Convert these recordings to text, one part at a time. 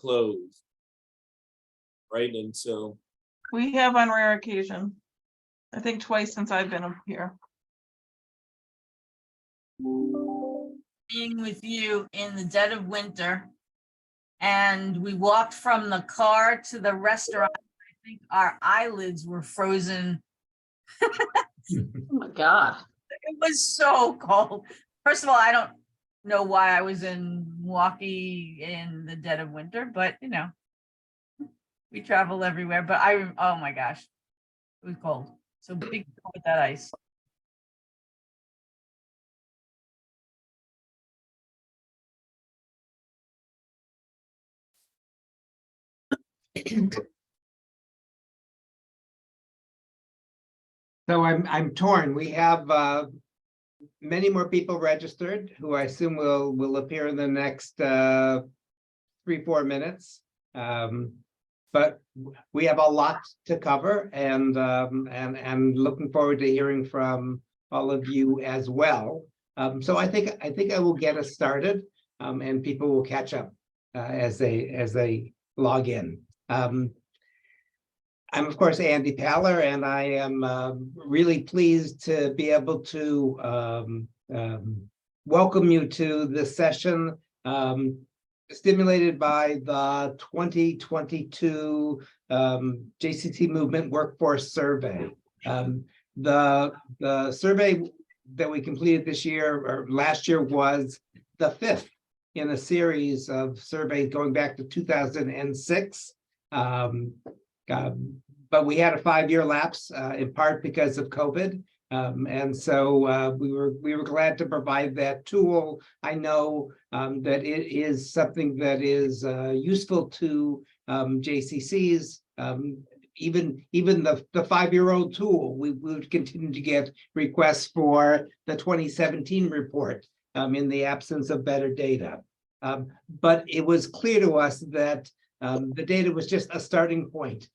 closed. Right, and so We have on rare occasion. I think twice since I've been up here. Being with you in the dead of winter, and we walked from the car to the restaurant. I think our eyelids were frozen. Oh my God. It was so cold. First of all, I don't know why I was in Milwaukee in the dead of winter, but you know, we travel everywhere. But oh my gosh, it was cold. So big with that ice. So I'm torn. We have many more people registered who I assume will appear in the next 3-4 minutes. But we have a lot to cover, and looking forward to hearing from all of you as well. So I think I will get us started, and people will catch up as they log in. I'm, of course, Andy Paller, and I am really pleased to be able to welcome you to this session, stimulated by the 2022 JCC Movement Workforce Survey. The survey that we completed this year, or last year, was the 5th in a series of surveys going back to 2006. But we had a 5-year lapse, in part because of COVID, and so we were glad to provide that tool. I know that it is something that is useful to JCCs. Even the 5-year-old tool, we would continue to get requests for the 2017 report in the absence of better data. But it was clear to us that the data was just a starting point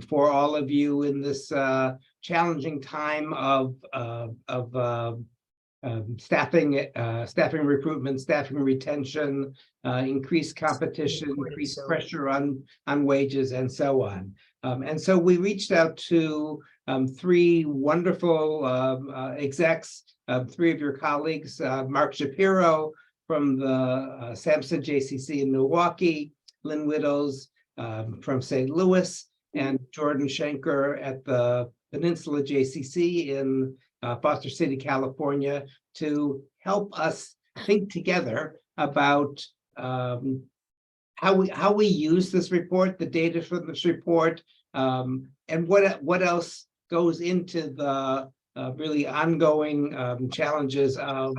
for all of you in this challenging time of staffing recruitment, staffing retention, increased competition, increased pressure on wages, and so on. And so we reached out to 3 wonderful execs, 3 of your colleagues, Mark Shapiro from the Samson JCC in Milwaukee, Lynn Wittels from St. Louis, and Jordan Shenker at the Peninsula JCC in Foster City, California, to help us think together about how we use this report, the data from this report, and what else goes into the really ongoing challenges of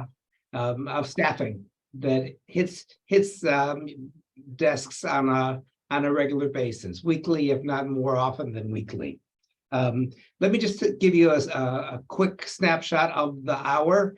staffing that hits desks on a regular basis, weekly, if not more often than weekly. Let me just give you a quick snapshot of the hour.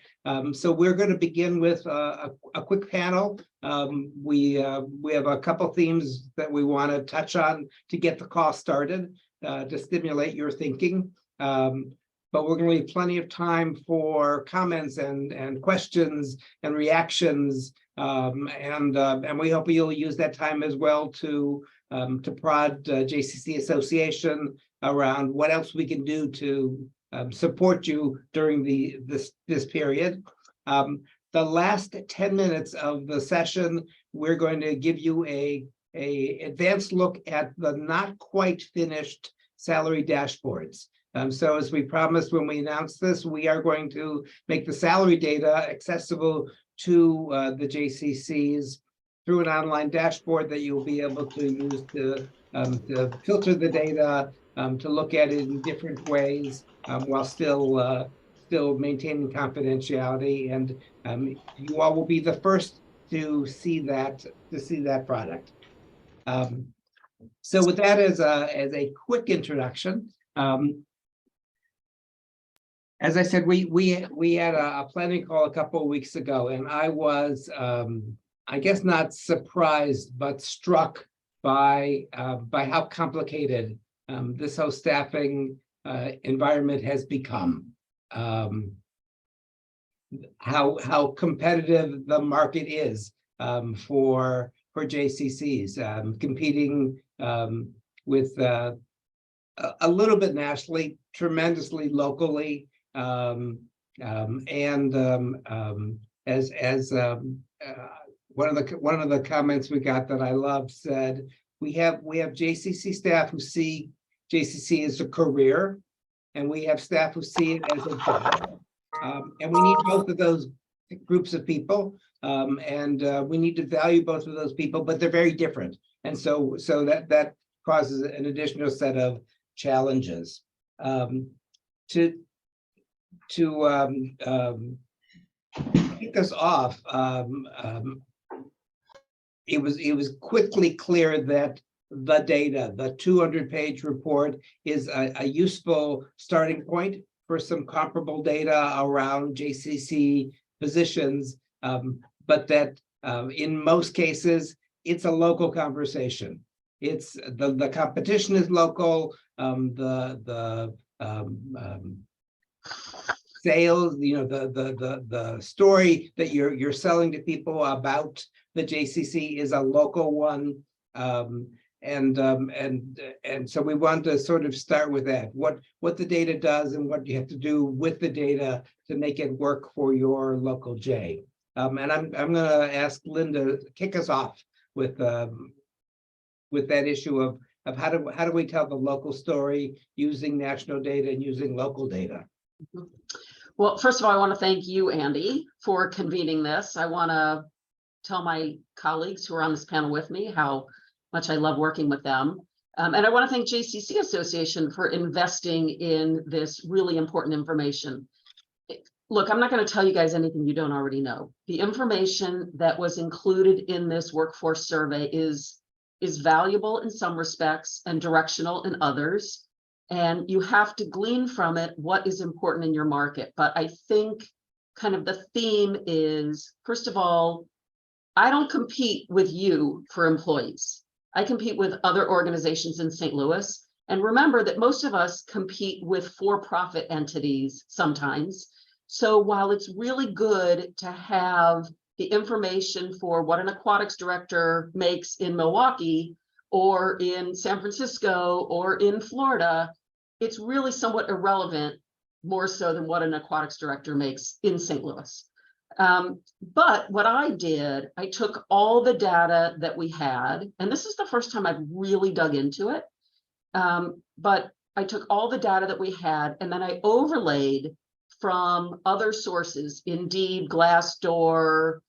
So we're going to begin with a quick panel. We have a couple themes that we want to touch on to get the call started, to stimulate your thinking. But we're going to leave plenty of time for comments and questions and reactions. And we hope you'll use that time as well to prod JCC Association around what else we can do to support you during this period. The last 10 minutes of the session, we're going to give you a advanced look at the not quite finished salary dashboards. So as we promised when we announced this, we are going to make the salary data accessible to the JCCs through an online dashboard that you'll be able to use to filter the data, to look at it in different ways, while still maintaining confidentiality. And you all will be the first to see that product. So with that as a quick introduction, as I said, we had a planning call a couple of weeks ago, and I was, I guess, not surprised, but struck by how complicated this whole staffing environment has become. How competitive the market is for for JCCs, competing with a little bit nationally, tremendously locally, and as one of the comments we got that I loved said, we have JCC staff who see JCC as a career, and we have staff who see it as a job. And we need both of those groups of people, and we need to value both of those people, but they're very different. And so that causes an additional set of challenges. To kick us off, it was quickly clear that the data, the 200-page report, is a useful starting point for some comparable data around JCC positions, but that in most cases, it's a local conversation. It's the competition is local, the sales, the story that you're selling to people about the JCC is a local one, and so we want to sort of start with that, what the data does and what you have to do with the data to make it work for your local J. And I'm going to ask Lynn to kick us off with that issue of how do we tell the local story using national data and using local data. Well, first of all, I want to thank you, Andy, for convening this. I want to tell my colleagues who are on this panel with me how much I love working with them. And I want to thank JCC Association for investing in this really important information. Look, I'm not going to tell you guys anything you don't already know. The information that was included in this workforce survey is valuable in some respects and directional in others. And you have to glean from it what is important in your market. But I think kind of the theme is, first of all, I don't compete with you for employees. I compete with other organizations in St. Louis. And remember that most of us compete with for-profit entities sometimes. So while it's really good to have the information for what an aquatics director makes in Milwaukee or in San Francisco or in Florida, it's really somewhat irrelevant, more so than what an aquatics director makes in St. Louis. But what I did, I took all the data that we had, and this is the first time I've really dug into it, but I took all the data that we had, and then I overlaid from other sources, Indeed, Glassdoor.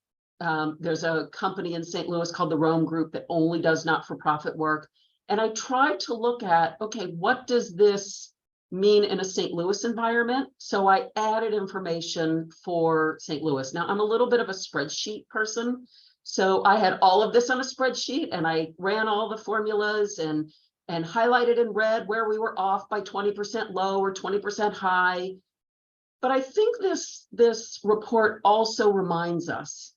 There's a company in St. Louis called the Rome Group that only does not-for-profit work. And I tried to look at, okay, what does this mean in a St. Louis environment? So I added information for St. Louis. Now, I'm a little bit of a spreadsheet person. So I had all of this on a spreadsheet, and I ran all the formulas and highlighted in red where we were off by 20% low or 20% high. But I think this report also reminds us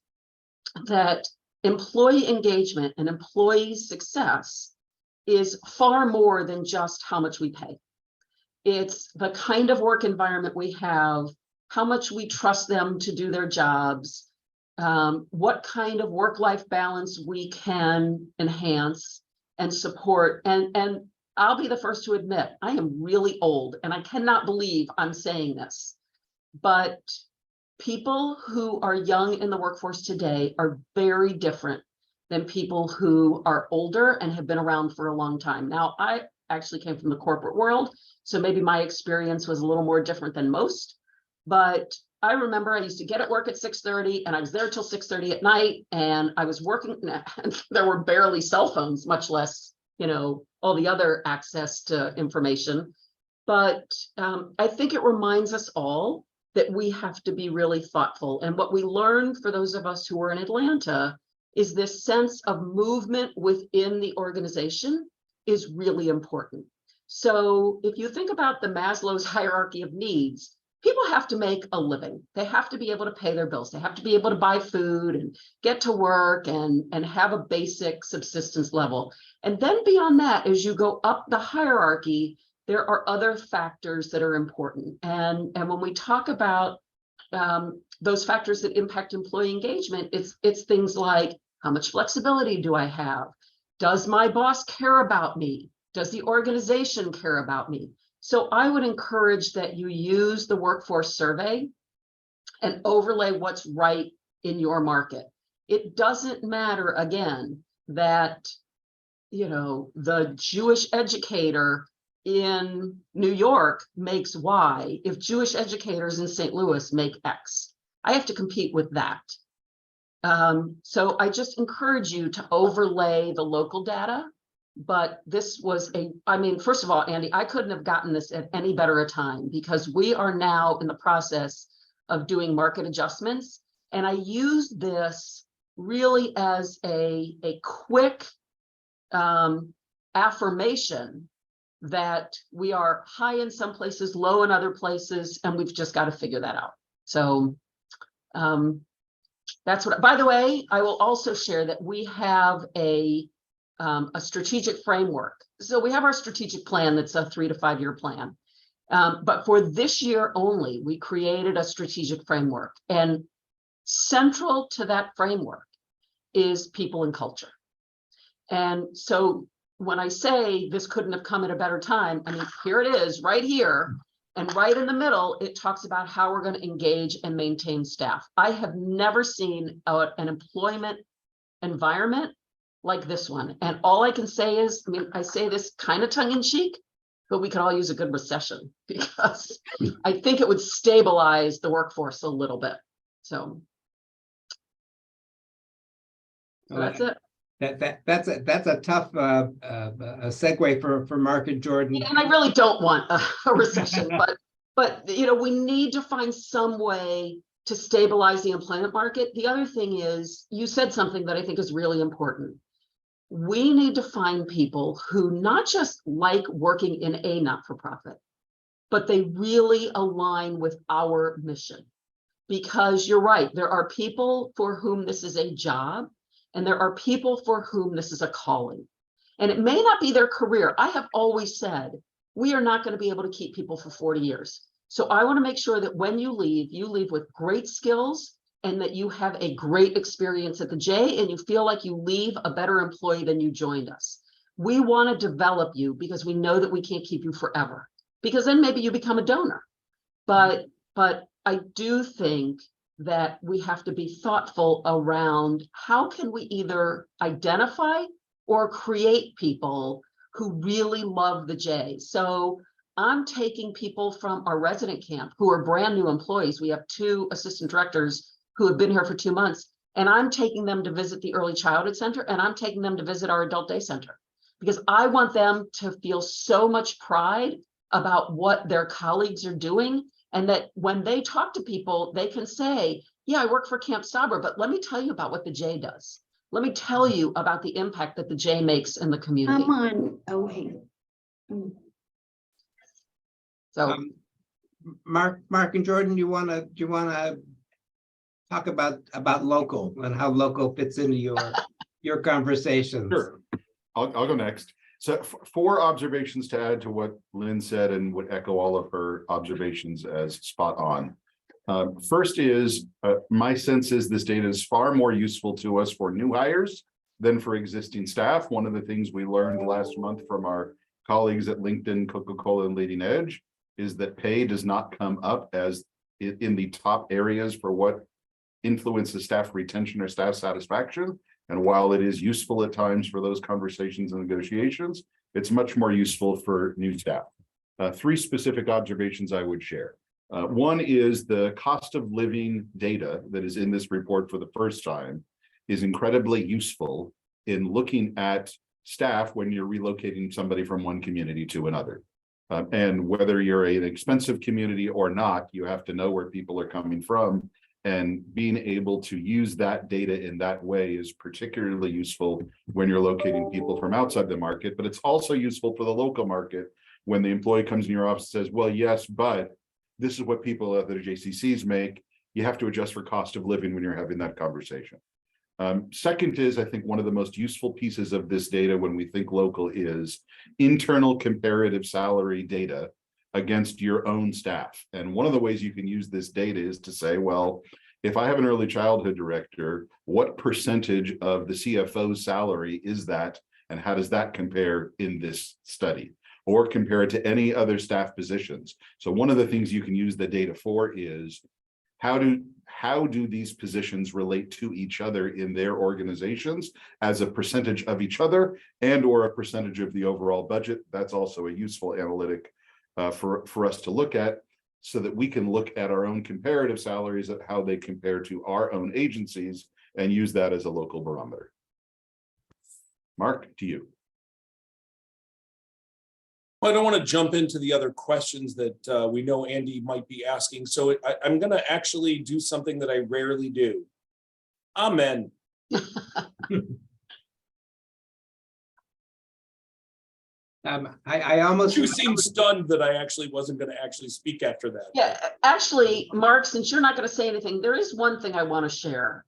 that employee engagement and employee success is far more than just how much we pay. It's the kind of work environment we have, how much we trust them to do their jobs, what kind of work-life balance we can enhance and support. And I'll be the first to admit, I am really old, and I cannot believe I'm saying this, but people who are young in the workforce today are very different than people who are older and have been around for a long time. Now, I actually came from the corporate world, so maybe my experience was a little more different than most, but I remember I used to get at work at 6:30 and I was there till 6:30 at night, and I was working, and there were barely cell phones, much less, all the other access to information. But I think it reminds us all that we have to be really thoughtful. And what we learned for those of us who were in Atlanta is this sense of movement within the organization is really important. So if you think about the Maslow's hierarchy of needs, people have to make a living. They have to be able to pay their bills. They have to be able to buy food and get to work and have a basic subsistence level. And then beyond that, as you go up the hierarchy, there are other factors that are important. And when we talk about those factors that impact employee engagement, it's things like How much flexibility do I have? Does my boss care about me? Does the organization care about me? So I would encourage that you use the workforce survey and overlay what's right in your market. It doesn't matter, again, that, you know, the Jewish educator in New York makes Y if Jewish educators in St. Louis make X. I have to compete with that. So I just encourage you to overlay the local data. But this was I mean, first of all, Andy, I couldn't have gotten this at any better a time, because we are now in the process of doing market adjustments. And I used this really as a quick affirmation that we are high in some places, low in other places, and we've just got to figure that out. So that's what, by the way, I will also share that we have a strategic framework. So we have our strategic plan that's a 3 to 5 year plan. But for this year only, we created a strategic framework, and central to that framework is people and culture. And so when I say this couldn't have come at a better time, I mean, here it is right here. And right in the middle, it talks about how we're going to engage and maintain staff. I have never seen an employment environment like this one. And all I can say is, I mean, I say this kind of tongue in cheek, but we could all use a good recession, because I think it would stabilize the workforce a little bit. So that's it. That's a tough a segue for Mark and Jordan. Yeah, and I really don't want a recession, but you know, we need to find some way to stabilize the employment market. The other thing is, you said something that I think is really important. We need to find people who not just like working in a not-for-profit, but they really align with our mission. Because you're right, there are people for whom this is a job, and there are people for whom this is a calling. And it may not be their career. I have always said, we are not going to be able to keep people for 40 years. So I want to make sure that when you leave with great skills, and that you have a great experience at the J, and you feel like you leave a better employee than you joined us. We want to develop you, because we know that we can't keep you forever, because then maybe you become a donor. But I do think that we have to be thoughtful around how can we either identify or create people who really love the J. So I'm taking people from our resident camp who are brand new employees. We have 2 assistant directors who have been here for 2 months, and I'm taking them to visit the early childhood center, and I'm taking them to visit our adult day center, because I want them to feel so much pride about what their colleagues are doing, and that when they talk to people, they can say, yeah, I work for Camp Sabra, but let me tell you about what the J does. Let me tell you about the impact that the J makes in the community. Come on. Oh, hey. So Mark and Jordan, do you want to talk about local and how local fits into your conversations? Sure, I'll go next. So 4 observations to add to what Lynn said, and would echo all of her observations as spot on. First is, my sense is this data is far more useful to us for new hires than for existing staff. One of the things we learned last month from our colleagues at LinkedIn, Coca-Cola, and Leading Edge is that pay does not come up as in the top areas for what influences staff retention or staff satisfaction. And while it is useful at times for those conversations and negotiations, it's much more useful for new staff. 3 specific observations I would share. One is the cost of living data that is in this report for the first time is incredibly useful in looking at staff when you're relocating somebody from one community to another. And whether you're an expensive community or not, you have to know where people are coming from. And being able to use that data in that way is particularly useful when you're locating people from outside the market, but it's also useful for the local market when the employee comes in your office and says, well, yes, but this is what people at the JCCs make. You have to adjust for cost of living when you're having that conversation. Second is, I think one of the most useful pieces of this data when we think local is internal comparative salary data against your own staff. And one of the ways you can use this data is to say, well, if I have an early childhood director, what percentage of the CFO's salary is that? And how does that compare in this study? Or compare it to any other staff positions? So one of the things you can use the data for is how do these positions relate to each other in their organizations as a percentage of each other and or a percentage of the overall budget? That's also a useful analytic for us to look at, so that we can look at our own comparative salaries at how they compare to our own agencies and use that as a local barometer. Mark, to you. Well, I don't want to jump into the other questions that we know Andy might be asking. So I'm going to actually do something that I rarely do. Amen. I almost. You seem stunned that I actually wasn't going to actually speak after that. Yeah, actually, Mark, since you're not going to say anything, there is one thing I want to share.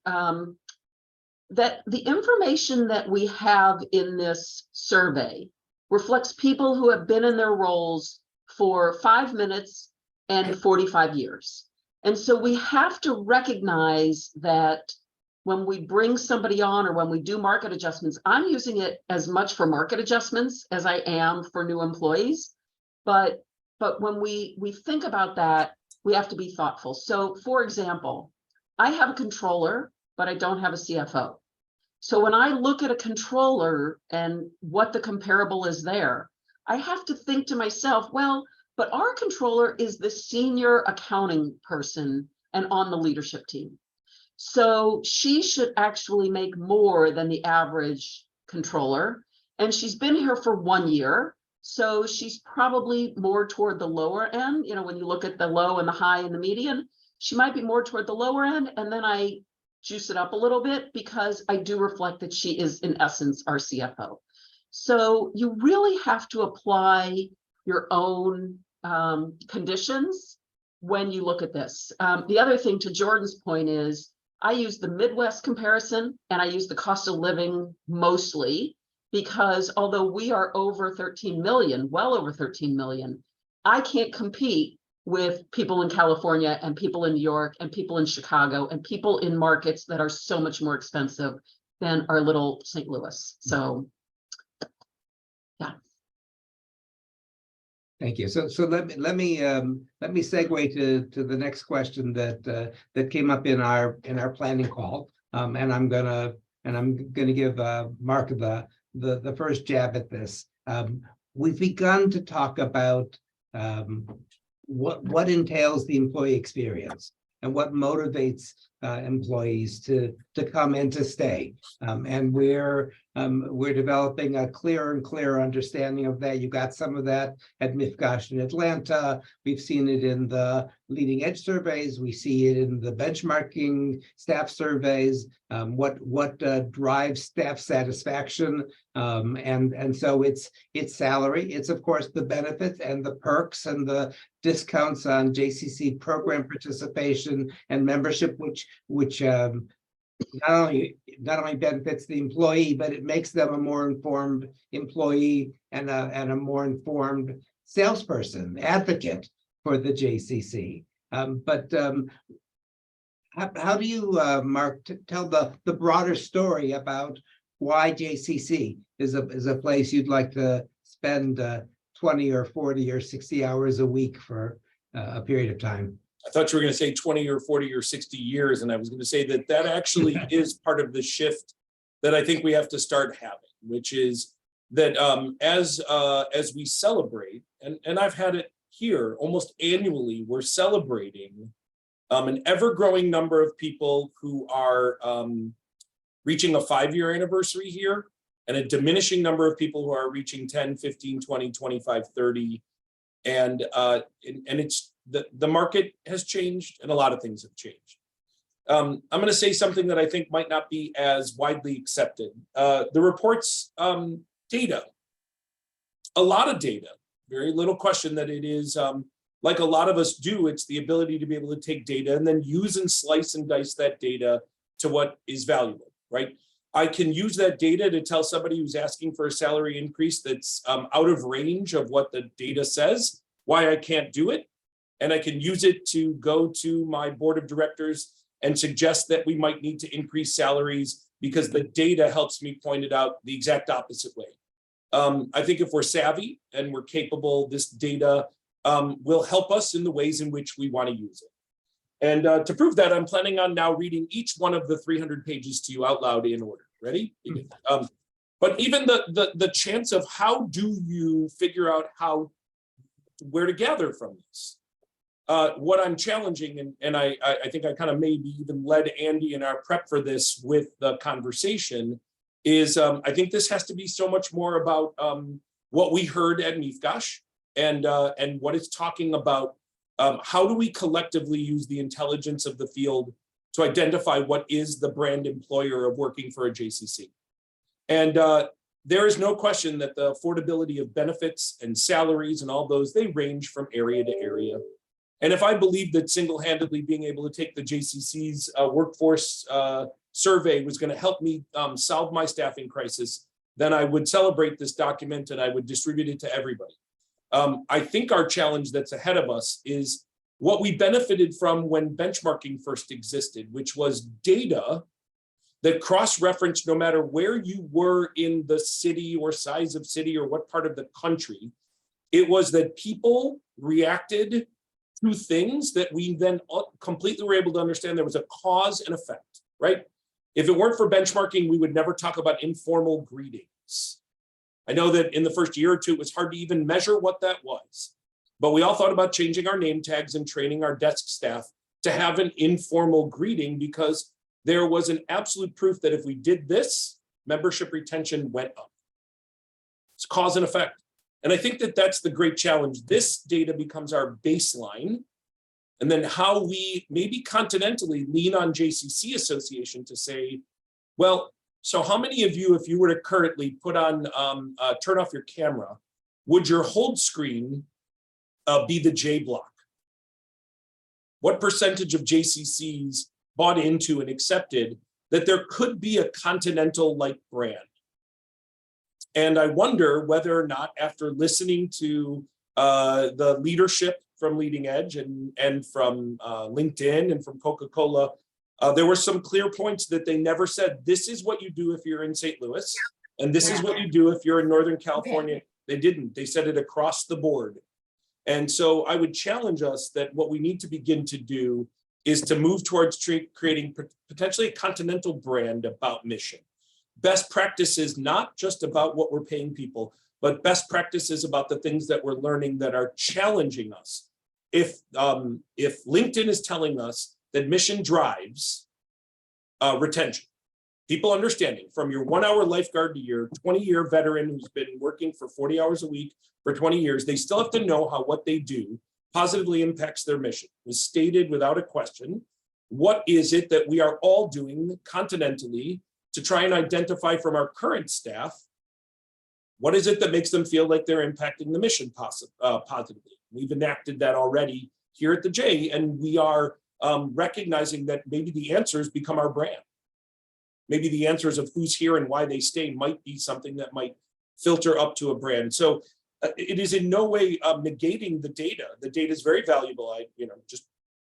That the information that we have in this survey reflects people who have been in their roles for 5 minutes and 45 years. And so we have to recognize that when we bring somebody on or when we do market adjustments, I'm using it as much for market adjustments as I am for new employees. But when we think about that, we have to be thoughtful. So for example, I have a controller, but I don't have a CFO. So when I look at a controller and what the comparable is there, I have to think to myself, well, but our controller is the senior accounting person and on the leadership team. So she should actually make more than the average controller. And she's been here for 1 year. So she's probably more toward the lower end. You know, when you look at the low and the high and the median, she might be more toward the lower end. And then I juice it up a little bit because I do reflect that she is in essence our CFO. So you really have to apply your own conditions when you look at this. The other thing, to Jordan's point, is I use the Midwest comparison and I use the cost of living mostly because although we are over 13 million, well over 13 million, I can't compete with people in California and people in New York and people in Chicago and people in markets that are so much more expensive than our little St. Louis. So, yeah. Thank you. So let me segue to the next question that came up in our planning call, and I'm gonna give Mark the first jab at this. We've begun to talk about what entails the employee experience and what motivates employees to come and to stay. And we're developing a clearer and clearer understanding of that. You got some of that at MIFGOSH in Atlanta. We've seen it in the leading edge surveys. We see it in the benchmarking staff surveys. What drives staff satisfaction, and so it's salary. It's of course the benefits and the perks and the discounts on JCC program participation and membership, which not only benefits the employee, but it makes them a more informed employee and a more informed salesperson, advocate for the JCC. How do you, Mark, tell the broader story about why JCC is a place you'd like to spend 20 or 40 or 60 hours a week for a period of time? I thought you were going to say 20 or 40 or 60 years. And I was going to say that actually is part of the shift that I think we have to start having, which is that as we celebrate, and I've had it here almost annually, we're celebrating an ever-growing number of people who are reaching a 5-year anniversary here, and a diminishing number of people who are reaching 10, 15, 20, 25, 30. And it's the market has changed and a lot of things have changed. I'm going to say something that I think might not be as widely accepted. The report's data, a lot of data, very little question that it is, like a lot of us do, it's the ability to be able to take data and then use and slice and dice that data to what is valuable, right? I can use that data to tell somebody who's asking for a salary increase that's out of range of what the data says, why I can't do it. And I can use it to go to my board of directors and suggest that we might need to increase salaries because the data helps me point it out the exact opposite way. I think if we're savvy and we're capable, this data will help us in the ways in which we want to use it. And to prove that, I'm planning on now reading each one of the 300 pages to you out loud in order. Ready? But even the chance of how do you figure out where to gather from this? What I'm challenging, and I think I kind of maybe even led Andy in our prep for this with the conversation, is I think this has to be so much more about what we heard at Mifgash and what it's talking about. How do we collectively use the intelligence of the field to identify what is the brand employer of working for a JCC? And there is no question that the affordability of benefits and salaries and all those, they range from area to area. And if I believe that single-handedly being able to take the JCC's workforce survey was going to help me solve my staffing crisis, then I would celebrate this document and I would distribute it to everybody. I think our challenge that's ahead of us is what we benefited from when benchmarking first existed, which was data that cross-referenced no matter where you were in the city or size of city or what part of the country. It was that people reacted to things that we then completely were able to understand there was a cause and effect, right? If it weren't for benchmarking, we would never talk about informal greetings. I know that in the first year or two, it was hard to even measure what that was, but we all thought about changing our name tags and training our desk staff to have an informal greeting because there was an absolute proof that if we did this, membership retention went up. It's cause and effect. And I think that that's the great challenge. This data becomes our baseline. And then how we maybe continentally lean on JCC Association to say, well, so how many of you, if you were to currently put on, turn off your camera, would your hold screen be the J block? What percentage of JCCs bought into and accepted that there could be a continental-like brand? And I wonder whether or not, after listening to the leadership from Leading Edge and from LinkedIn and from Coca-Cola, there were some clear points that they never said, this is what you do if you're in St. Louis, and this is what you do if you're in Northern California. They didn't. They said it across the board. And so I would challenge us that what we need to begin to do is to move towards creating potentially a continental brand about mission. Best practices, not just about what we're paying people, but best practices about the things that we're learning that are challenging us. If LinkedIn is telling us that mission drives retention, people understanding from your 1 hour lifeguard to your 20-year veteran who's been working for 40 hours a week for 20 years, they still have to know how what they do positively impacts their mission. It was stated without a question. What is it that we are all doing continentally to try and identify from our current staff, what is it that makes them feel like they're impacting the mission positively? We've enacted that already here at the J, and we are recognizing that maybe the answers become our brand. Maybe the answers of who's here and why they stay might be something that might filter up to a brand. So it is in no way negating the data. The data is very valuable. I, just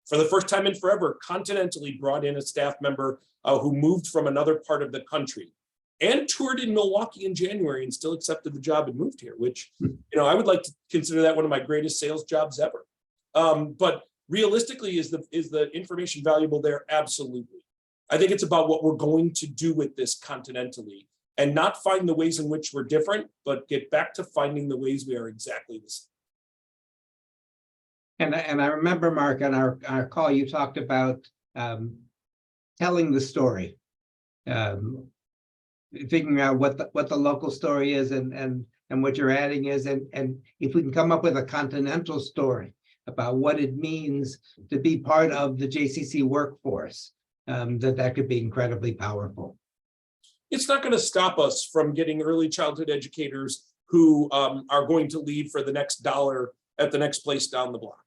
for the first time in forever, continentally brought in a staff member who moved from another part of the country and toured in Milwaukee in January and still accepted the job and moved here, which, I would like to consider that one of my greatest sales jobs ever. But realistically, is the information valuable there? Absolutely. I think it's about what we're going to do with this continentally and not find the ways in which we're different, but get back to finding the ways we are exactly the same. And I remember, Mark, on our call, you talked about telling the story, figuring out what the local story is and what your adding is, and if we can come up with a continental story about what it means to be part of the JCC workforce, that could be incredibly powerful. It's not going to stop us from getting early childhood educators who are going to leave for the next dollar at the next place down the block.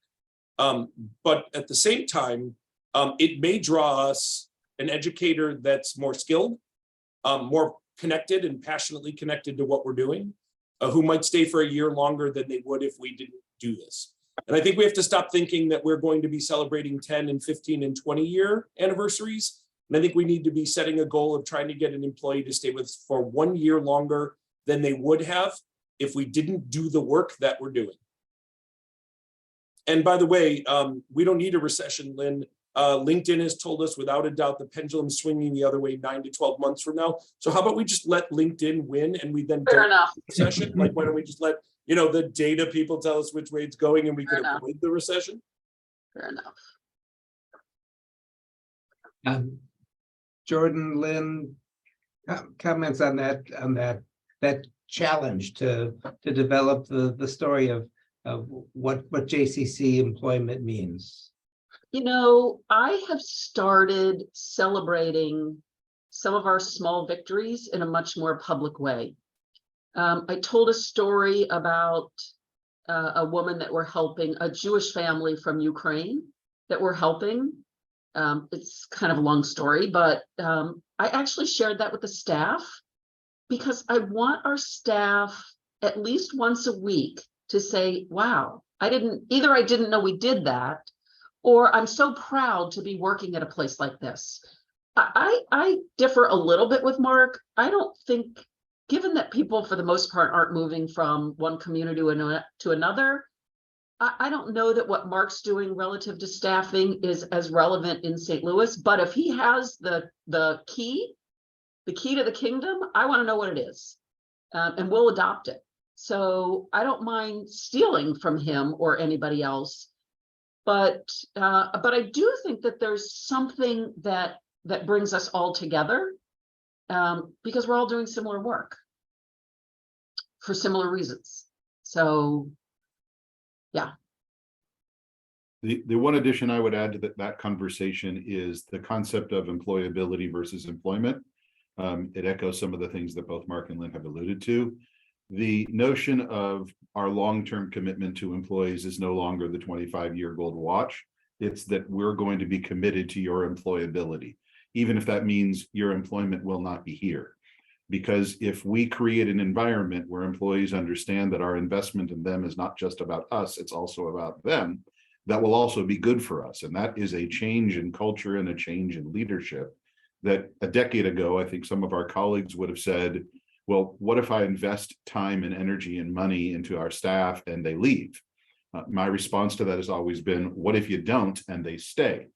But at the same time, it may draw us an educator that's more skilled, more connected and passionately connected to what we're doing, who might stay for a year longer than they would if we didn't do this. And I think we have to stop thinking that we're going to be celebrating 10 and 15 and 20-year anniversaries. And I think we need to be setting a goal of trying to get an employee to stay with us for 1 year longer than they would have if we didn't do the work that we're doing. And by the way, we don't need a recession, Lynn. LinkedIn has told us without a doubt the pendulum's swinging the other way 9 to 12 months from now. So how about we just let LinkedIn win and we then Fair don't enough. have a recession? Like, why don't we just let, you know, the data people tell us which way it's going and we Fair can enough. avoid the recession? Fair enough. Jordan, Lynn, comments on that challenge to develop the story of what JCC employment means. You know, I have started celebrating some of our small victories in a much more public way. I told a story about a woman that we're helping, a Jewish family from Ukraine that we're helping. It's kind of a long story, but I actually shared that with the staff because I want our staff at least once a week to say, wow, I didn't know we did that, or I'm so proud to be working at a place like this. I differ a little bit with Mark. I don't think, given that people for the most part aren't moving from one community to another, I don't know that what Mark's doing relative to staffing is as relevant in St. Louis, but if he has the key to the kingdom, I want to know what it is, and we'll adopt it. So I don't mind stealing from him or anybody else, but I do think that there's something that brings us all together, because we're all doing similar work for similar reasons. So, yeah. The one addition I would add to that conversation is the concept of employability versus employment. It echoes some of the things that both Mark and Lynn have alluded to. The notion of our long-term commitment to employees is no longer the 25-year gold watch. It's that we're going to be committed to your employability, even if that means your employment will not be here. Because if we create an environment where employees understand that our investment in them is not just about us, it's also about them, that will also be good for us. And that is a change in culture and a change in leadership that a decade ago, I think some of our colleagues would have said, well, what if I invest time and energy and money into our staff and they leave? My response to that has always been, what if you don't and they stay?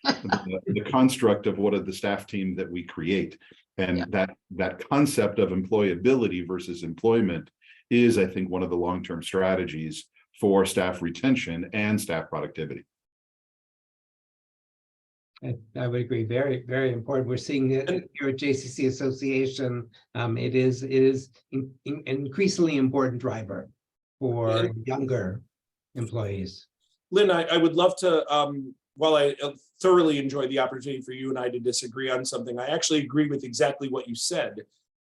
The construct of what are the staff team that we create, and that concept of employability versus employment is, I think, one of the long-term strategies for staff retention and staff productivity. I would agree. Very, very important. We're seeing it here at JCC Association. It is an increasingly important driver for younger employees. Lynn, I would love to, while I thoroughly enjoy the opportunity for you and I to disagree on something, I actually agree with exactly what you said.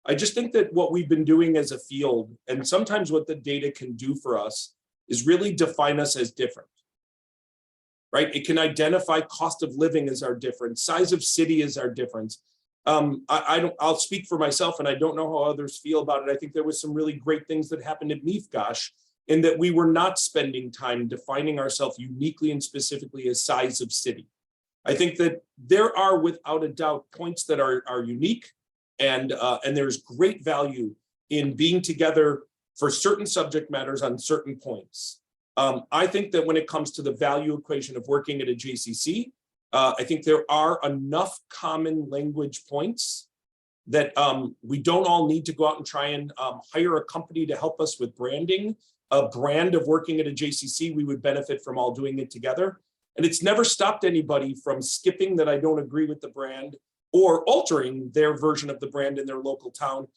I just think that what we've been doing as a field, and sometimes what the data can do for us, is really define us as different. Right? It can identify cost of living as our difference, size of city as our difference. I'll speak for myself, and I don't know how others feel about it. I think there was some really great things that happened at Meathgosh, in that we were not spending time defining ourselves uniquely and specifically as size of city. I think that there are, without a doubt, points that are unique, and there's great value in being together for certain subject matters on certain points. I think that when it comes to the value equation of working at a JCC, I think there are enough common language points that we don't all need to go out and try and hire a company to help us with branding a brand of working at a JCC. We would benefit from all doing it together. And it's never stopped anybody from skipping that I don't agree with the brand or altering their version of the brand in their local town.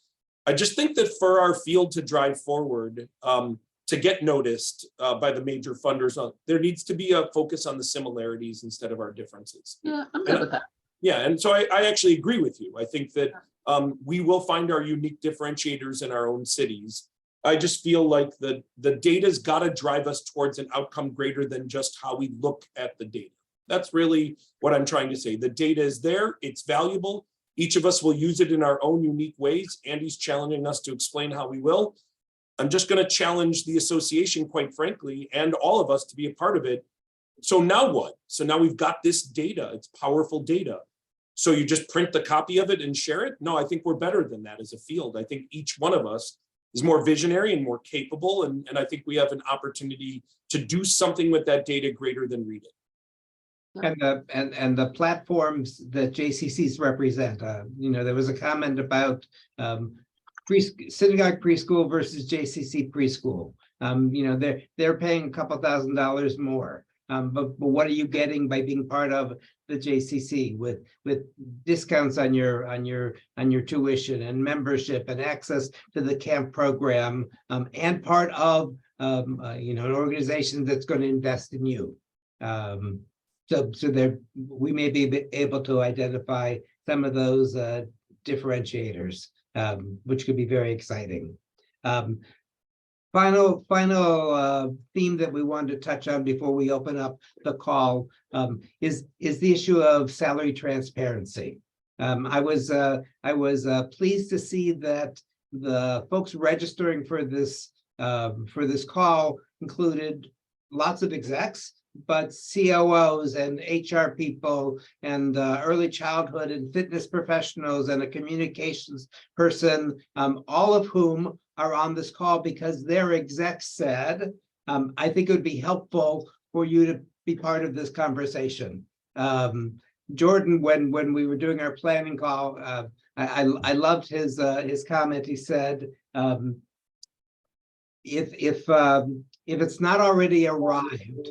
I just think that for our field to drive forward, to get noticed by the major funders, there needs to be a focus on the similarities instead of our differences. Yeah, I'm good with that. Yeah, and so I actually agree with you. I think that we will find our unique differentiators in our own cities. I just feel like the data's got to drive us towards an outcome greater than just how we look at the data. That's really what I'm trying to say. The data is there, it's valuable. Each of us will use it in our own unique ways. Andy's challenging us to explain how we will. I'm just going to challenge the association, quite frankly, and all of us to be a part of it. So now what? So now we've got this data. It's powerful data. So you just print the copy of it and share it? No, I think we're better than that as a field. I think each one of us is more visionary and more capable. And I think we have an opportunity to do something with that data greater than read it. And the platforms that JCCs represent, there was a comment about synagogue preschool versus JCC preschool. They're paying a couple $1,000s more. But what are you getting by being part of the JCC with discounts on your tuition and membership and access to the camp program, and part of an organization that's going to invest in you. So there, we may be able to identify some of those differentiators, which could be very exciting. Final theme that we wanted to touch on before we open up the call is the issue of salary transparency. I was pleased to see that the folks registering for this call included lots of execs, but COOs and HR people and early childhood and fitness professionals and a communications person, all of whom are on this call because their execs said, I think it would be helpful for you to be part of this conversation. Jordan, when we were doing our planning call, I loved his comment. He said, if it's not already arrived,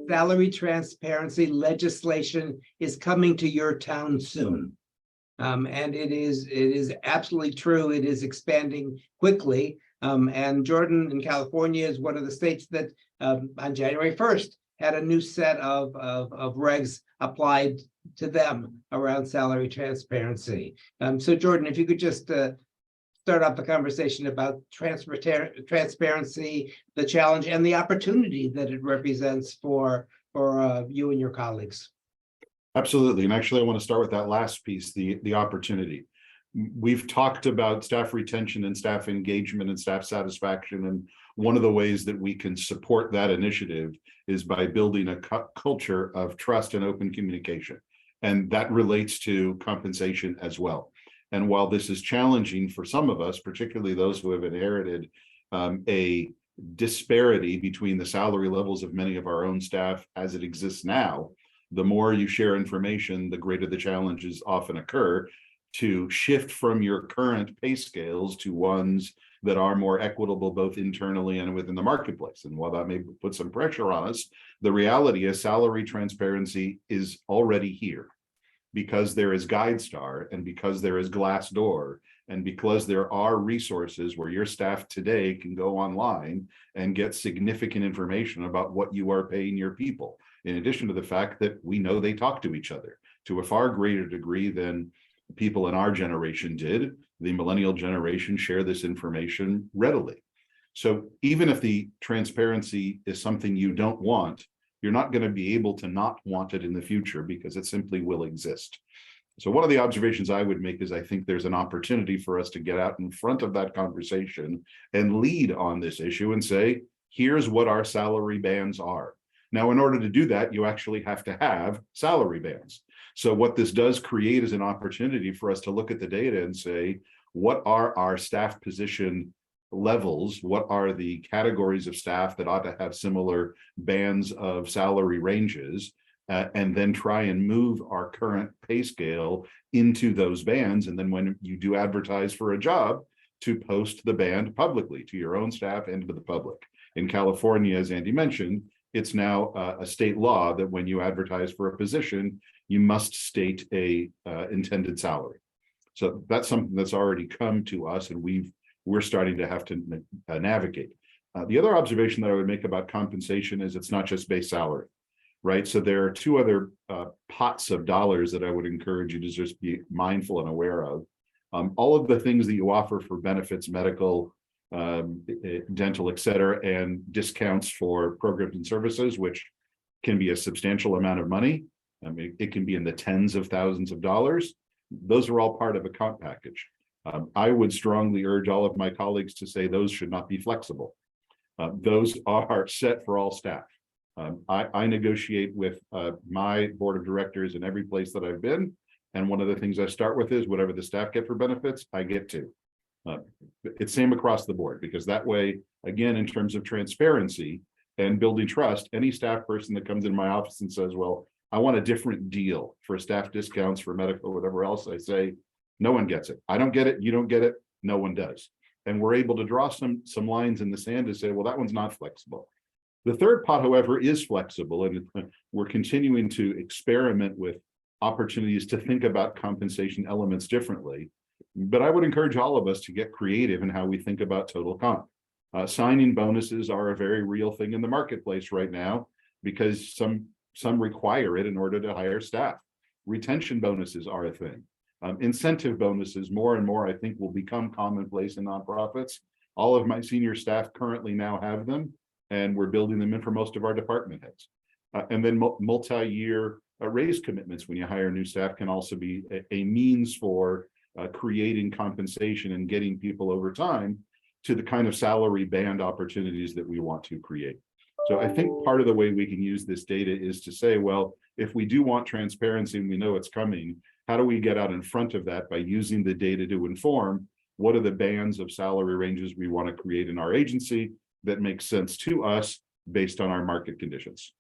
salary transparency legislation is coming to your town soon. And it is absolutely true. It is expanding quickly. And Jordan in California is one of the states that on January 1st had a new set of regs applied to them around salary transparency. So Jordan, if you could just start off the conversation about transparency, the challenge and the opportunity that it represents for you and your colleagues. Absolutely. And actually, I want to start with that last piece, the opportunity. We've talked about staff retention and staff engagement and staff satisfaction. And one of the ways that we can support that initiative is by building a culture of trust and open communication. And that relates to compensation as well. And while this is challenging for some of us, particularly those who have inherited a disparity between the salary levels of many of our own staff as it exists now, the more you share information, the greater the challenges often occur to shift from your current pay scales to ones that are more equitable, both internally and within the marketplace. And while that may put some pressure on us, the reality is salary transparency is already here because there is GuideStar and because there is Glassdoor and because there are resources where your staff today can go online and get significant information about what you are paying your people. In addition to the fact that we know they talk to each other to a far greater degree than people in our generation did. The millennial generation share this information readily. So even if the transparency is something you don't want, you're not going to be able to not want it in the future because it simply will exist. So one of the observations I would make is I think there's an opportunity for us to get out in front of that conversation and lead on this issue and say, here's what our salary bands are. Now, in order to do that, you actually have to have salary bands. So what this does create is an opportunity for us to look at the data and say, what are our staff position levels? What are the categories of staff that ought to have similar bands of salary ranges? And then try and move our current pay scale into those bands. And then when you do advertise for a job, to post the band publicly to your own staff and to the public. In California, as Andy mentioned, it's now a state law that when you advertise for a position, you must state a intended salary. So that's something that's already come to us, and we're starting to have to navigate. The other observation that I would make about compensation is it's not just base salary, right? So there are two other pots of dollars that I would encourage you to just be mindful and aware of. All of the things that you offer for benefits, medical, dental, et cetera, and discounts for programs and services, which can be a substantial amount of money. I mean, it can be in the tens of thousands of dollars. Those are all part of a comp package. I would strongly urge all of my colleagues to say those should not be flexible. Those are set for all staff. I negotiate with my board of directors in every place that I've been. And one of the things I start with is whatever the staff get for benefits, I get to. It's same across the board, because that way, again, in terms of transparency and building trust, any staff person that comes in my office and says, well, I want a different deal for staff discounts, for medical, whatever else, I say, no one gets it. I don't get it. You don't get it. No one does. And we're able to draw some lines in the sand to say, well, that one's not flexible. The third pot, however, is flexible, and we're continuing to experiment with opportunities to think about compensation elements differently. But I would encourage all of us to get creative in how we think about total comp. Signing bonuses are a very real thing in the marketplace right now, because some require it in order to hire staff. Retention bonuses are a thing. Incentive bonuses, more and more, I think, will become commonplace in nonprofits. All of my senior staff currently now have them, and we're building them in for most of our department heads. And then multi-year raise commitments when you hire new staff can also be a means for creating compensation and getting people over time to the kind of salary band opportunities that we want to create. So I think part of the way we can use this data is to say, well, if we do want transparency and we know it's coming, how do we get out in front of that by using the data to inform what are the bands of salary ranges we want to create in our agency that makes sense to us based on our market conditions?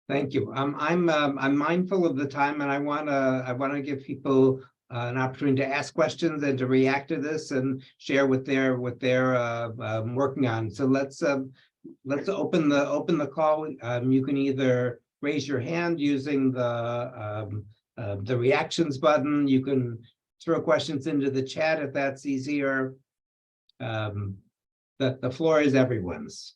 Thank you. I'm mindful of the time, and I wanna give people an opportunity to ask questions and to react to this and share what they're working on. So let's open the call. You can either raise your hand using the reactions button. You can throw questions into the chat if that's easier. The floor is everyone's.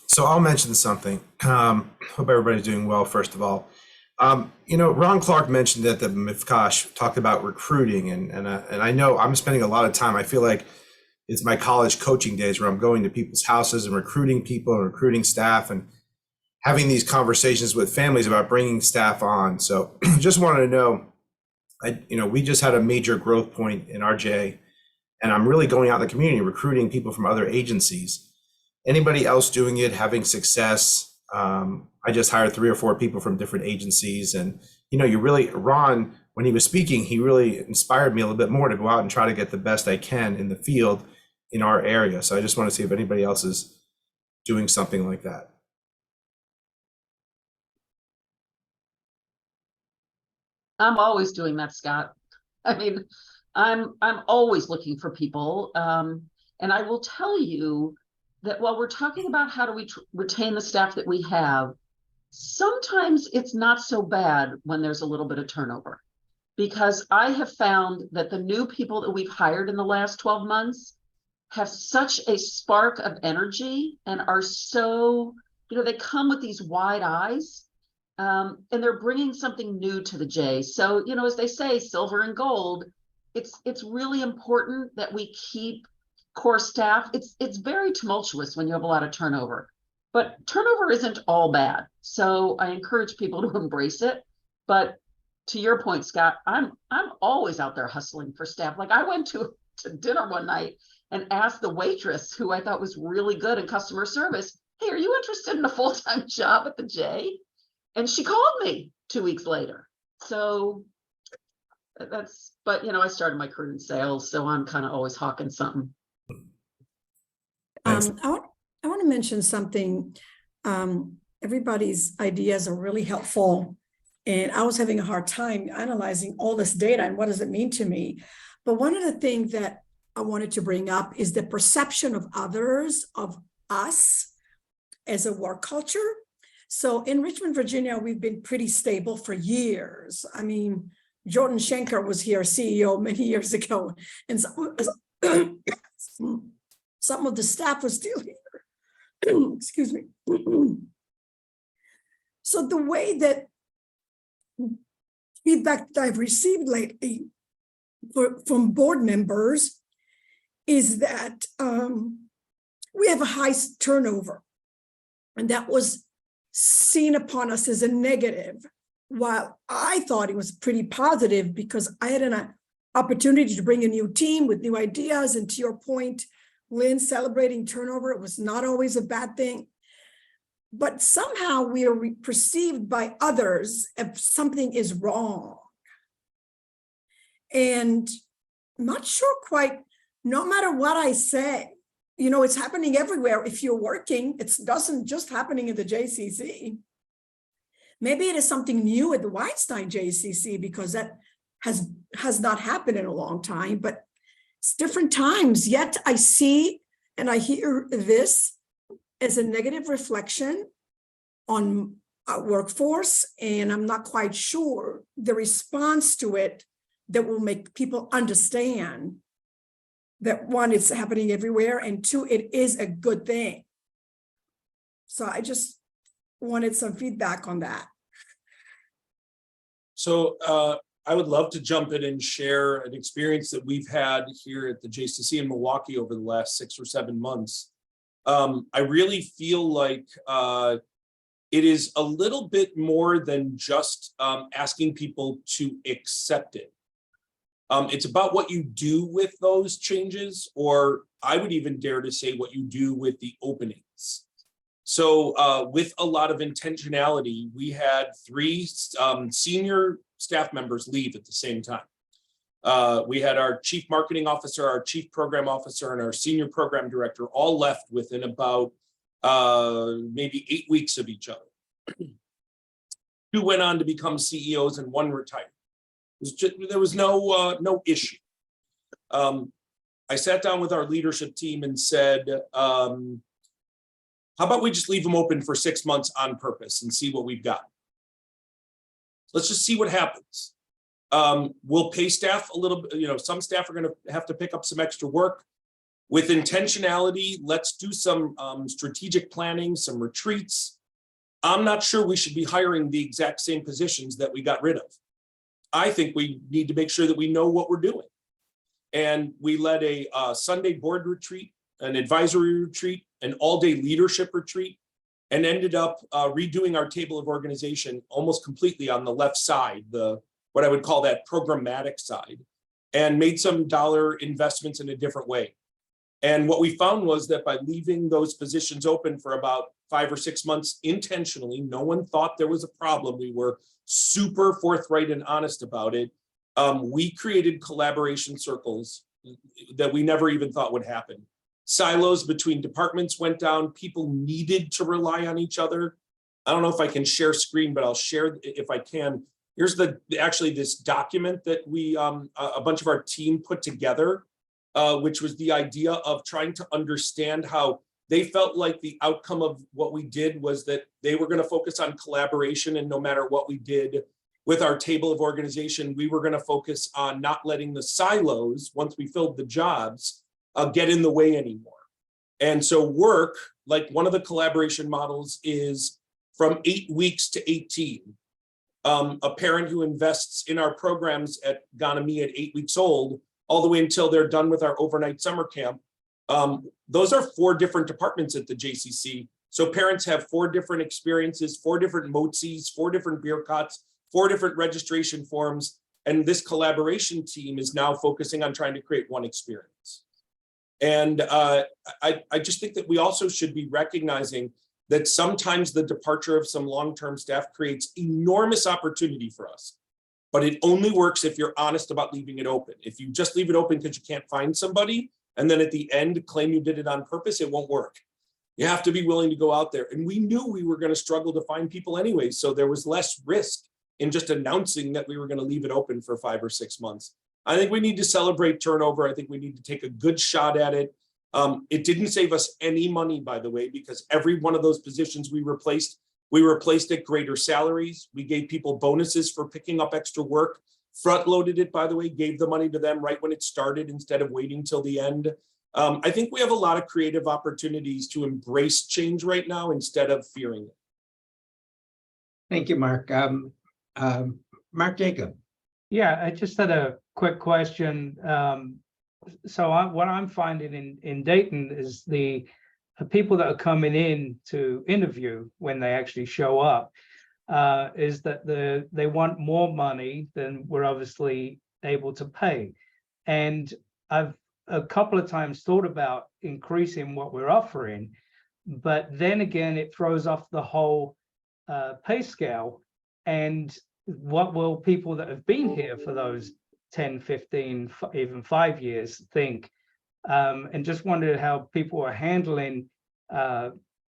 So I'll mention something. Hope everybody's doing well, first of all. Ron Clark mentioned that the Mifkash talked about recruiting, and I know I'm spending a lot of time. I feel like it's my college coaching days where I'm going to people's houses and recruiting people and recruiting staff and having these conversations with families about bringing staff on. So just wanted to know, we just had a major growth point in RJ, and I'm really going out in the community recruiting people from other agencies. Anybody else doing it, having success? I just hired 3 or 4 people from different agencies, and Ron, when he was speaking, he really inspired me a little bit more to go out and try to get the best I can in the field in our area. So I just want to see if anybody else is doing something like that. I'm always doing that, Scott. I mean, I'm always looking for people. And I will tell you that while we're talking about how do we retain the staff that we have, sometimes it's not so bad when there's a little bit of turnover, because I have found that the new people that we've hired in the last 12 months have such a spark of energy and are so, they come with these wide eyes, and they're bringing something new to the J. So, as they say, silver and gold, it's really important that we keep core staff. It's very tumultuous when you have a lot of turnover, but turnover isn't all bad. So I encourage people to embrace it. But to your point, Scott, I'm always out there hustling for staff. Like I went to dinner one night and asked the waitress, who I thought was really good in customer service, hey, are you interested in a full-time job at the J? And she called me 2 weeks later. So but I started my career in sales, so I'm kind of always hawking something. I want to mention something. Everybody's ideas are really helpful, and I was having a hard time analyzing all this data and what does it mean to me. But one of the things that I wanted to bring up is the perception of others, of us as a work culture. So in Richmond, Virginia, we've been pretty stable for years. I mean, Jordan Shenker was here, CEO, many years ago, and some of the staff was still here. Excuse me. So the way that feedback that I've received lately from board members is that we have a high turnover. And that was seen upon us as a negative, while I thought it was pretty positive because I had an opportunity to bring a new team with new ideas. And to your point, Lynn, celebrating turnover, it was not always a bad thing. But somehow we are perceived by others if something is wrong. And I'm not sure quite, no matter what I say, you know, it's happening everywhere. If you're working, it doesn't just happening in the JCC. Maybe it is something new at the Weinstein JCC because that has not happened in a long time, but it's different times. Yet I see and I hear this as a negative reflection on our workforce, and I'm not quite sure the response to it that will make people understand that one, it's happening everywhere, and two, it is a good thing. So I just wanted some feedback on that. So I would love to jump in and share an experience that we've had here at the JCC in Milwaukee over the last 6 or 7 months. I really feel like it is a little bit more than just asking people to accept it. It's about what you do with those changes, or I would even dare to say what you do with the openings. So with a lot of intentionality, we had 3 senior staff members leave at the same time. We had our chief marketing officer, our chief program officer, and our senior program director all left within about maybe 8 weeks of each other. 2 went on to become CEOs and 1 retired. There was no issue. I sat down with our leadership team and said, how about we just leave them open for 6 months on purpose and see what we've got? Let's just see what happens. We'll pay staff a little bit, you know, some staff are going to have to pick up some extra work. With intentionality, let's do some strategic planning, some retreats. I'm not sure we should be hiring the exact same positions that we got rid of. I think we need to make sure that we know what we're doing. And we led a Sunday board retreat, an advisory retreat, an all-day leadership retreat, and ended up redoing our table of organization almost completely on the left side, what I would call that programmatic side, and made some dollar investments in a different way. And what we found was that by leaving those positions open for about 5 or 6 months intentionally, no one thought there was a problem. We were super forthright and honest about it. We created collaboration circles that we never even thought would happen. Silos between departments went down. People needed to rely on each other. I don't know if I can share screen, but I'll share if I can. Here's actually this document that we, a bunch of our team put together, which was the idea of trying to understand how they felt like the outcome of what we did was that they were going to focus on collaboration, and no matter what we did with our table of organization, we were going to focus on not letting the silos, once we filled the jobs, get in the way anymore. And so work, like one of the collaboration models is from 8 weeks to 18. A parent who invests in our programs at Ganami at 8 weeks old, all the way until they're done with our overnight summer camp. Those are 4 different departments at the JCC. So parents have 4 different experiences, 4 different MOTSIs, 4 different beer cots, 4 different registration forms. And this collaboration team is now focusing on trying to create one experience. And I just think that we also should be recognizing that sometimes the departure of some long-term staff creates enormous opportunity for us. But it only works if you're honest about leaving it open. If you just leave it open because you can't find somebody, and then at the end claim you did it on purpose, it won't work. You have to be willing to go out there. And we knew we were going to struggle to find people anyway, so there was less risk in just announcing that we were going to leave it open for 5 or 6 months. I think we need to celebrate turnover. I think we need to take a good shot at it. It didn't save us any money, by the way, because every one of those positions we replaced at greater salaries. We gave people bonuses for picking up extra work, front loaded it, by the way, gave the money to them right when it started instead of waiting till the end. I think we have a lot of creative opportunities to embrace change right now instead of fearing it. Thank you, Mark. Mark Jacob. Yeah, I just had a quick question. what I'm finding in Dayton is the people that are coming in to interview when they actually show up is that they want more money than we're obviously able to pay. And I've a couple of times thought about increasing what we're offering, but then again, it throws off the whole pay scale. And what will people that have been here for those 10, 15, even 5 years think? And just wondered how people are handling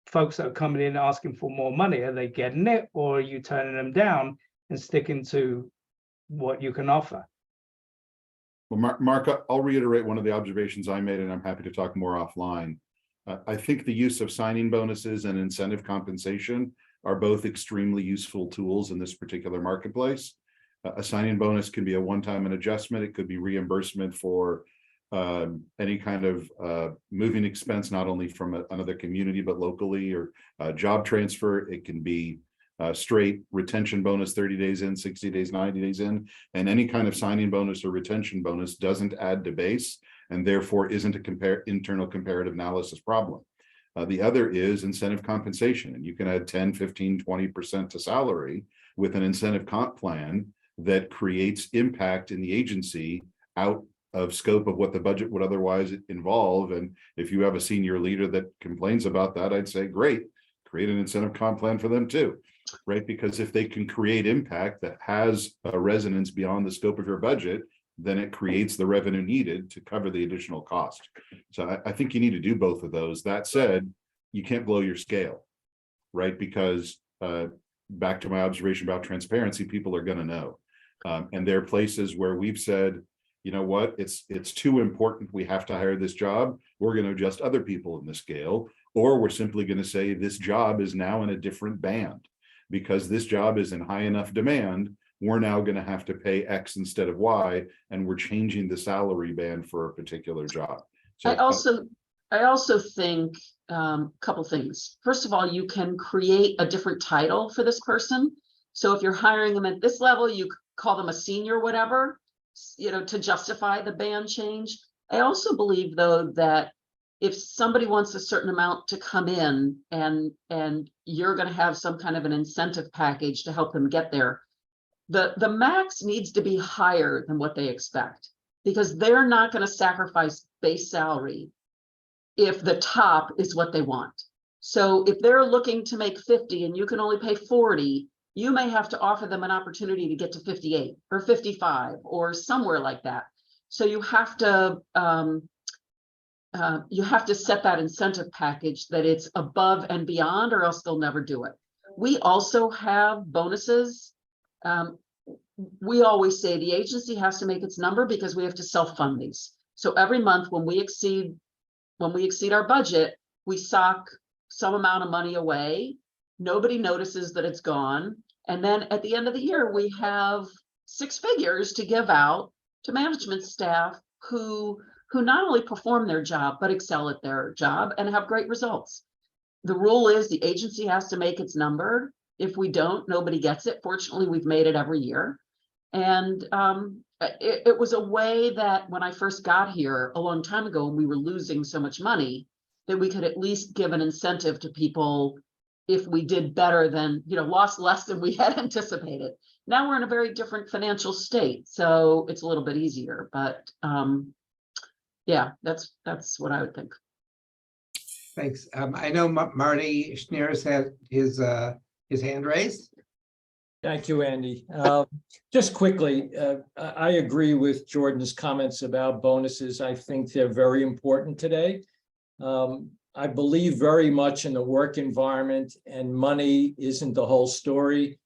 folks that are coming in asking for more money. Are they getting it, or are you turning them down and sticking to what you can offer? Well, Mark, I'll reiterate one of the observations I made, and I'm happy to talk more offline. I think the use of signing bonuses and incentive compensation are both extremely useful tools in this particular marketplace. A signing bonus can be a one-time adjustment. It could be reimbursement for any kind of moving expense, not only from another community, but locally, or job transfer. It can be straight retention bonus 30 days in, 60 days, 90 days in, and any kind of signing bonus or retention bonus doesn't add to base and therefore isn't a internal comparative analysis problem. The other is incentive compensation, and you can add 10, 15, 20% to salary with an incentive comp plan that creates impact in the agency out of scope of what the budget would otherwise involve. And if you have a senior leader that complains about that, I'd say, great, create an incentive comp plan for them too, right? Because if they can create impact that has a resonance beyond the scope of your budget, then it creates the revenue needed to cover the additional cost. So I think you need to do both of those. That said, you can't blow your scale, right? Because back to my observation about transparency, people are going to know. And there are places where we've said, you know what, it's too important, we have to hire this job. We're going to adjust other people in the scale, or we're simply going to say this job is now in a different band because this job is in high enough demand. We're now going to have to pay X instead of Y, and we're changing the salary band for a particular job. So I also think a couple things. First of all, you can create a different title for this person. So if you're hiring them at this level, you call them a senior, whatever, you know, to justify the band change. I also believe, though, that if somebody wants a certain amount to come in and you're going to have some kind of an incentive package to help them get there, the max needs to be higher than what they expect, because they're not going to sacrifice base salary if the top is what they want. So if they're looking to make 50 and you can only pay 40, you may have to offer them an opportunity to get to 58 or 55 or somewhere like that. So you have to set that incentive package that it's above and beyond, or else they'll never do it. We also have bonuses. We always say the agency has to make its number because we have to self-fund these. So every month when we exceed our budget, we sock some amount of money away. Nobody notices that it's gone. And then at the end of the year, we have 6 figures to give out to management staff who not only perform their job, but excel at their job and have great results. The rule is the agency has to make its number. If we don't, nobody gets it. Fortunately, we've made it every year. And it was a way that when I first got here a long time ago, when we were losing so much money, that we could at least give an incentive to people if we did better than, lost less than we had anticipated. Now we're in a very different financial state, so it's a little bit easier. But yeah, that's what I would think. Thanks. I know Marty Schneer's had his hand raised. Thank you, Andy. Just quickly, I agree with Jordan's comments about bonuses. I think they're very important today. I believe very much in the work environment, and money isn't the whole story,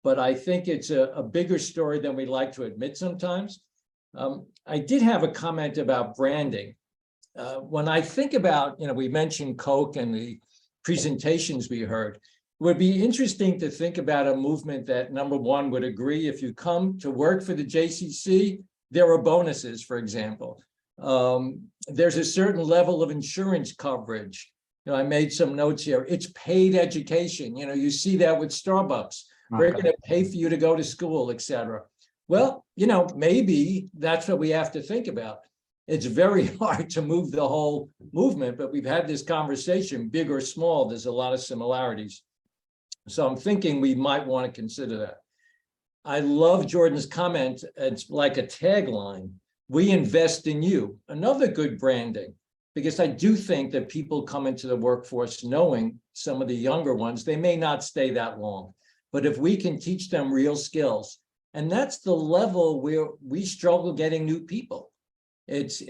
but I think it's a bigger story than we like to admit sometimes. I did have a comment about branding. When I think about, we mentioned Coke and the presentations we heard, it would be interesting to think about a movement that, number one, would agree if you come to work for the JCC, there are bonuses, for example. There's a certain level of insurance coverage. I made some notes here. It's paid education. You see that with Starbucks. We're going to pay for you to go to school, et cetera. Well, maybe that's what we have to think about. it's very hard to move the whole movement, but we've had this conversation, big or small, there's a lot of similarities. So I'm thinking we might want to consider that. I love Jordan's comment. It's like a tagline. We invest in you. Another good branding, because I do think that people come into the workforce knowing some of the younger ones, they may not stay that long. But if we can teach them real skills, and that's the level where we struggle getting new people. It's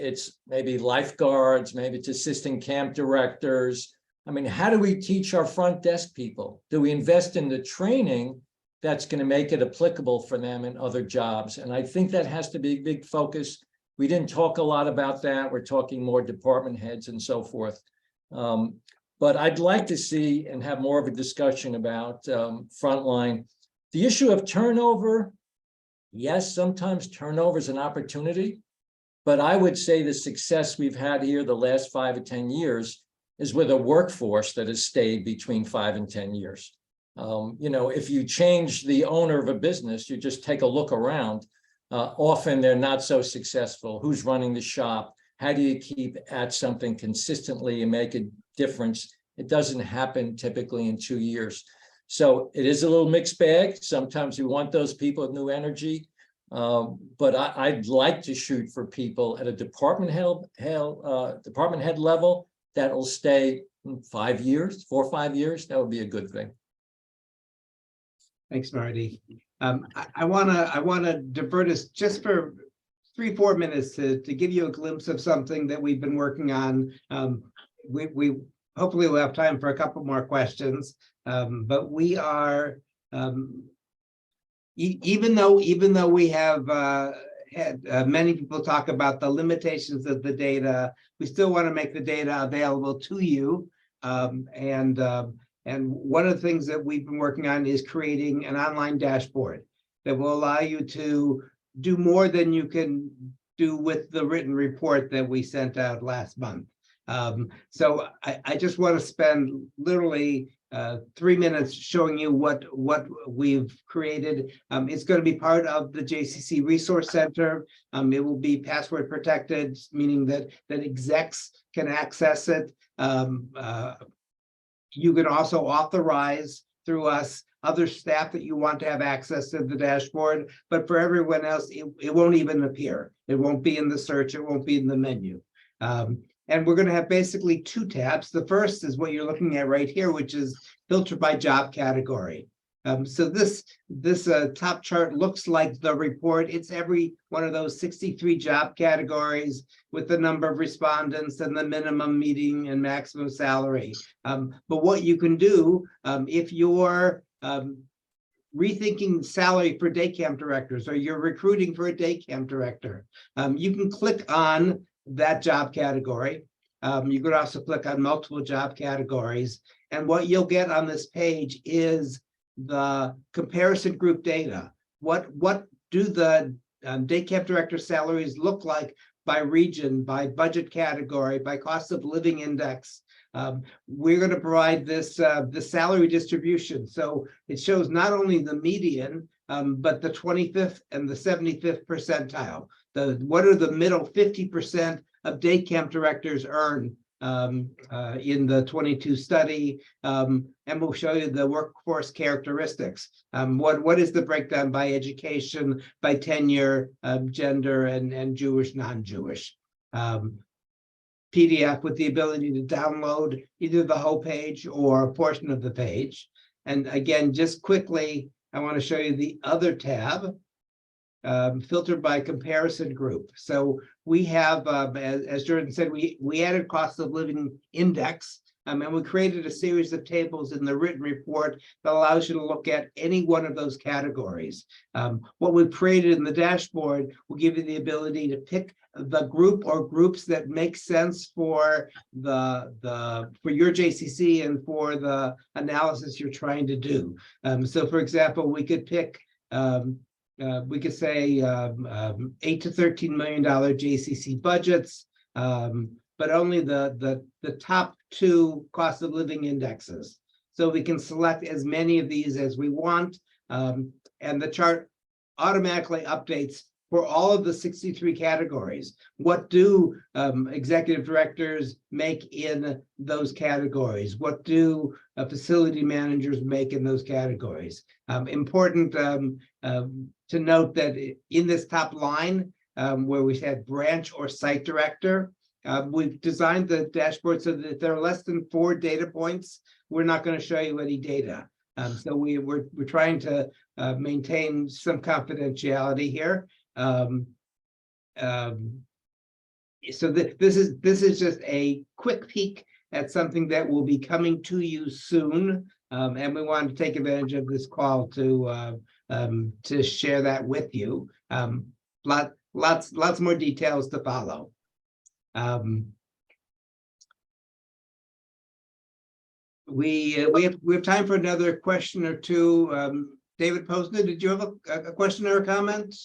maybe lifeguards, maybe it's assistant camp directors. I mean, how do we teach our front desk people? Do we invest in the training that's going to make it applicable for them in other jobs? And I think that has to be a big focus. We didn't talk a lot about that. We're talking more department heads and so forth. But I'd like to see and have more of a discussion about frontline. The issue of turnover, yes, sometimes turnover is an opportunity, but I would say the success we've had here the last 5 or 10 years is with a workforce that has stayed between 5 and 10 years. You know, if you change the owner of a business, you just take a look around, often they're not so successful. Who's running the shop? How do you keep at something consistently and make a difference? It doesn't happen typically in 2 years. So it is a little mixed bag. Sometimes we want those people with new energy, but I'd like to shoot for people at a department head level that'll stay 5 years, 4 or 5 years. That would be a good thing. Thanks, Marty. I wanna divert us just for 3-4 minutes to give you a glimpse of something that we've been working on. We hopefully will have time for a couple more questions, but we are even though we have had many people talk about the limitations of the data, we still want to make the data available to you. And one of the things that we've been working on is creating an online dashboard that will allow you to do more than you can do with the written report that we sent out last month. So I just want to spend literally 3 minutes showing you what we've created. It's going to be part of the JCC Resource Center. It will be password protected, meaning that execs can access it. You can also authorize through us other staff that you want to have access to the dashboard, but for everyone else, it won't even appear. It won't be in the search, it won't be in the menu. And we're going to have basically 2 tabs. The first is what you're looking at right here, which is filter by job category. So this top chart looks like the report. It's every one of those 63 job categories with the number of respondents and the minimum, median, and maximum salary. But what you can do if you're rethinking salary for day camp directors, or you're recruiting for a day camp director, you can click on that job category. You could also click on multiple job categories. And what you'll get on this page is the comparison group data. What do the day camp director salaries look like by region, by budget category, by cost of living index? We're going to provide this the salary distribution. So it shows not only the median, but the 25th and the 75th percentile. What are the middle 50% of day camp directors earn in the 22 study, and we'll show you the workforce characteristics. What is the breakdown by education, by tenure, gender, and Jewish, non-Jewish. PDF with the ability to download either the whole page or a portion of the page. And again, just quickly, I want to show you the other tab, filtered by comparison group. So we have, as Jordan said, we added cost of living index, and we created a series of tables in the written report that allows you to look at any one of those categories. What we've created in the dashboard will give you the ability to pick the group or groups that make sense for for your JCC and for the analysis you're trying to do. So for example, we could pick we could say $8 to $13 million JCC budgets, but only the top 2 cost of living indexes. So we can select as many of these as we want, and the chart automatically updates for all of the 63 categories. What do executive directors make in those categories? What do facility managers make in those categories? Important to note that in this top line, where we had branch or site director, we've designed the dashboard so that if there are less than 4 data points, we're not going to show you any data. So we're trying to maintain some confidentiality here. So this is just a quick peek at something that will be coming to you soon, and we wanted to take advantage of this call to share that with you. Lots more details to follow. We have time for another question or two. David Posner, did you have a question or a comment?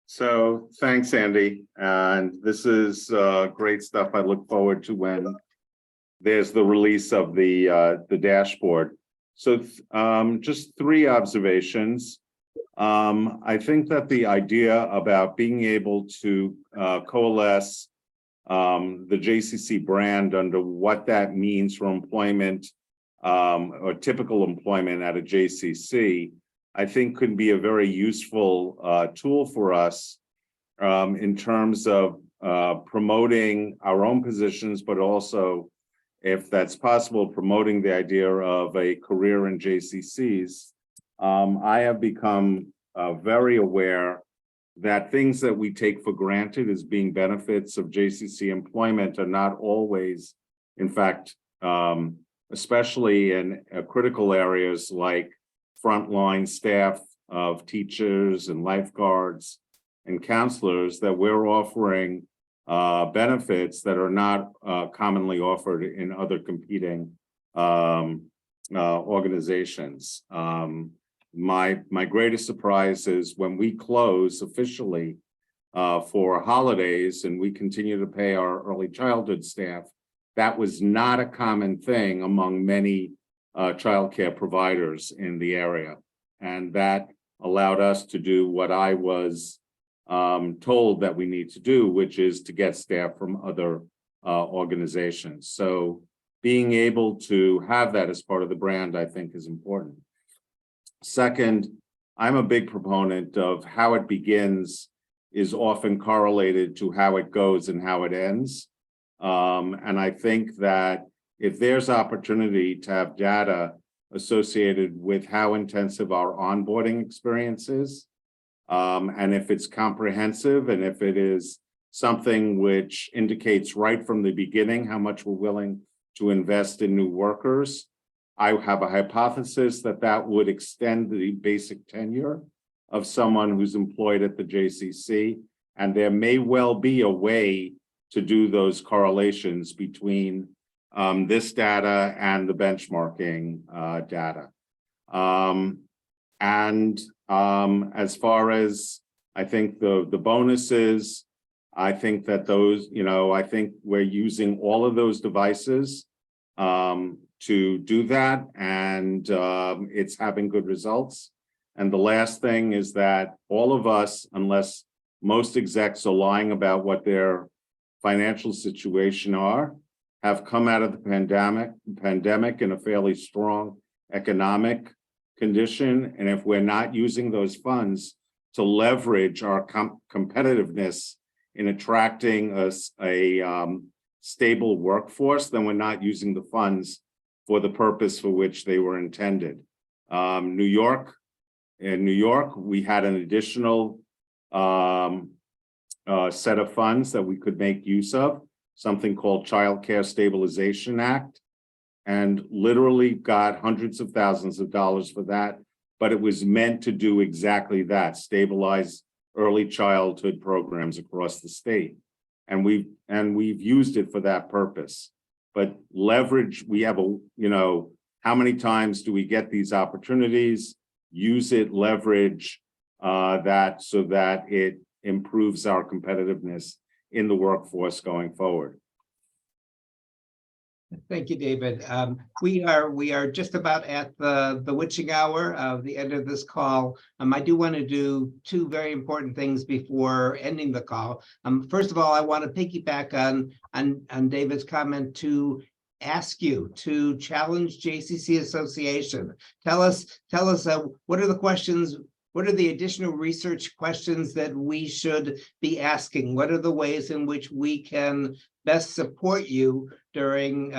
So thanks, Andy. And this is great stuff. I look forward to when there's the release of the dashboard. So just 3 observations. I think that the idea about being able to coalesce the JCC brand under what that means for employment or typical employment at a JCC, I think could be a very useful tool for us in terms of promoting our own positions, but also, if that's possible, promoting the idea of a career in JCCs. I have become very aware that things that we take for granted as being benefits of JCC employment are not always, in fact, especially in critical areas like frontline staff of teachers and lifeguards and counselors, that we're offering benefits that are not commonly offered in other competing organizations. My greatest surprise is when we close officially for holidays and we continue to pay our early childhood staff. That was not a common thing among many childcare providers in the area. And that allowed us to do what I was told that we need to do, which is to get staff from other organizations. So being able to have that as part of the brand, I think, is important. Second, I'm a big proponent of how it begins is often correlated to how it goes and how it ends. And I think that if there's opportunity to have data associated with how intensive our onboarding experience is, and if it's comprehensive and if it is something which indicates right from the beginning how much we're willing to invest in new workers, I have a hypothesis that that would extend the basic tenure of someone who's employed at the JCC. And there may well be a way to do those correlations between this data and the benchmarking data. As far as I think the bonuses, I think that those, I think we're using all of those devices to do that, and it's having good results. And the last thing is that all of us, unless most execs are lying about what their financial situation are, have come out of the pandemic in a fairly strong economic condition. And if we're not using those funds to leverage our competitiveness in attracting a stable workforce, then we're not using the funds for the purpose for which they were intended. In New York, we had an additional set of funds that we could make use of, something called Child Care Stabilization Act, and literally got hundreds of thousands of dollars for that. But it was meant to do exactly that, stabilize early childhood programs across the state. And we've used it for that purpose. But leverage, we have how many times do we get these opportunities? Use it, leverage that so that it improves our competitiveness in the workforce going forward. Thank you, David. We are just about at the witching hour of the end of this call. I do want to do two very important things before ending the call. First of all, I want to piggyback on David's comment to ask you to challenge JCC Association. Tell us what are the questions. What are the additional research questions that we should be asking? What are the ways in which we can best support you during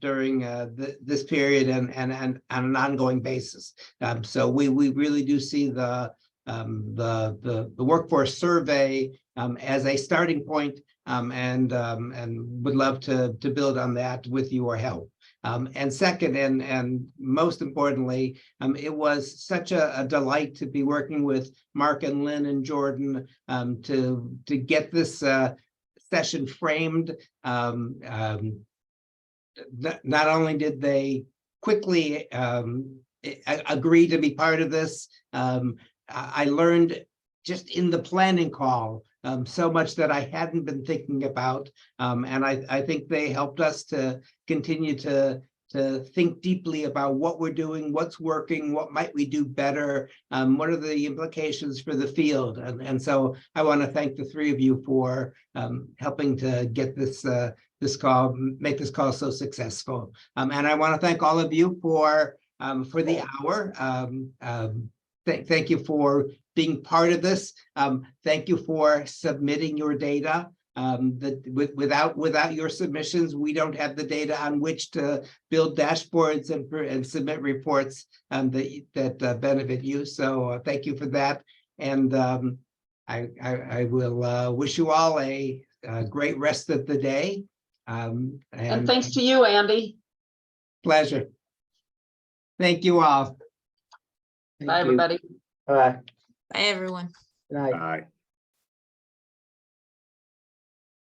this period and on an ongoing basis? So we really do see the workforce survey as a starting point, and would love to build on that with your help. And second, and most importantly, it was such a delight to be working with Mark and Lynn and Jordan to get this session framed. Not only did they quickly agree to be part of this, I learned just in the planning call so much that I hadn't been thinking about, and I think they helped us to continue to think deeply about what we're doing, what's working, what might we do better, what are the implications for the field, and so I want to thank the three of you for helping to get this call, make this call so successful, and I want to thank all of you for the hour. Thank you for being part of this. Thank you for submitting your data. Without your submissions, we don't have the data on which to build dashboards and submit reports that benefit you. So thank you for that. And I will wish you all a great rest of the day. And thanks to you, Andy. Pleasure. Thank you all. Bye, everybody. Bye. Bye, everyone. Good night. Bye.